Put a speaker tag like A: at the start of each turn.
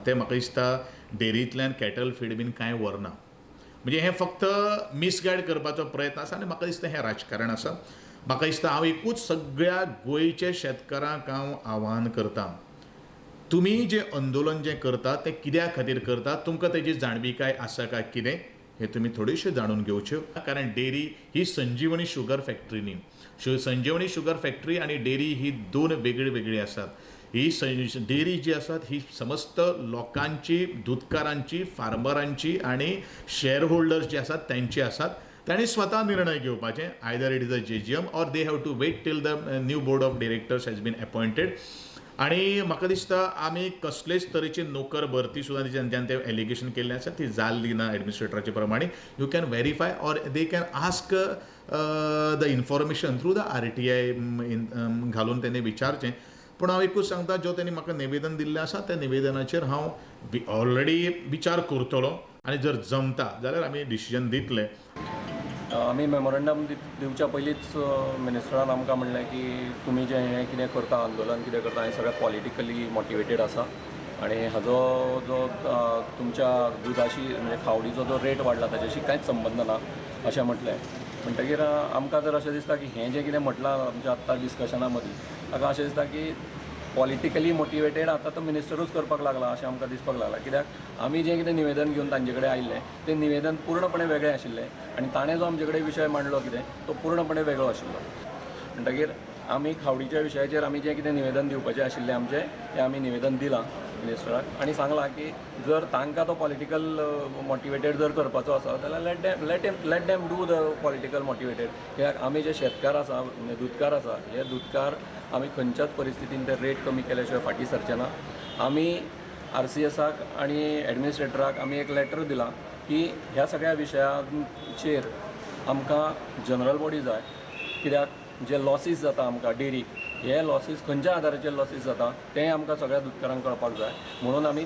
A: ते म्हाका दिसता डेरींतल्यान कॅटल फीड बीन कांय व्हरना. म्हणजे हें फक्त मिसगायड करपाचो प्रयत्न आसा आनी म्हाका दिसता हें राजकारण आसा. म्हाका दिसता हांव एकूच सगळ्या गोंयच्या शेतकारांक हांव आव्हान करतां, तुमी जें आंदोलन जें करता तें कित्या खातीर करता, तुमकां तेजी जाणविकाय आसा काय कितें हें तुमी थोडेशें जाणून घेवच्यो. कारण डेरी ही संजीवनी शुगर फॅक्टरी न्ही. संजीवनी शुगर फॅक्टरी आनी डेरी ही दोन वेगळी वेगळी आसात. ही डेरी जी आसात ही समस्त लोकांची, दूधकारांची, फार्मरांची आनी शेअर होल्डर्स जे आसात त्यांची आसात. तांणी स्वता निर्णय घेवपाचे, either it is a JGM or they have to wait till the new board of directors has been appointed. आनी म्हाका दिसता आमी कसलेच तरेची नोकर भरती सुद्दां जेन्ना ते एलिगेशन केल्लें आसा ती जाल्ली ना एडमिनिस्ट्रेटराचे प्रमाणे. You can verify or they can ask the information through the RTI घालून तेणी विचारचें. पूण हांव एकूच सांगता, जो तेणी म्हाका निवेदन दिल्लें आसा त्या निवेदनाचेर हांव ऑलरेडी विचार करतलो आनी जर जमता जाल्यार आमी डिसिजन दितले.
B: आमी मेमोरंडम दिवच्या पयलींच मिनिस्टरान आमकां म्हणलें की तुमी जें हें कितें करता, आंदोलन कितें करता हें सगळें पॉलिटिकली मोटिवेटेड आसा आनी हाजो जो तुमच्या दुधाशी म्हणजे खावडीचो जो रेट वाडला ताच्याशी कांयच संबंद ना अशें म्हटलें. म्हणटकीर आमकां तर अशें दिसता की हें जें कितें म्हटलां आमच्या आत्तां डिस्कशना मदीं ताका अशें दिसता की पॉलिटिकली मोटिवेटेड आतां तो मिनिस्टरूच करपाक लागला अशें आमकां दिसपाक लागलां. कित्याक आमी जें कितें निवेदन घेवन तांचे कडेन आयिल्लें तें निवेदन पूर्णपणे वेगळें आशिल्लें आनी ताणें जो आमचे कडेन विशय मांडलो कितें तो पूर्णपणे वेगळो आशिल्लो. म्हणटकीर आमी खावडीच्या विशयाचेर आमी जें कितें निवेदन दिवपाचें आशिल्लें आमचें तें आमी निवेदन दिलां मिनिस्टराक आनी सांगलां की जर तांकां तो पॉलिटिकल मोटिवेटेड जर करपाचो आसा जाल्यार let them do the political motivated. कित्याक आमी जे शेतकार आसा म्हणजे दूधकार आसा हे दूधकार आमी खंयच्याच परिस्थितीन ते रेट कमी केल्या शिवाय फाटीं सरचे ना. आमी RCSक आनी एडमिनिस्ट्रेटराक आमी एक लेटर दिलां की ह्या सगळ्या विशयांचेर आमकां जनरल बॉडी जाय. कित्याक जे लॉसीस जाता आमकां डेरीक हे लॉसीस खंयच्या आदाराचेर लॉसीस जाता तें आमकां सगळ्या दूधकारांक कळपाक जाय. म्हणून आमी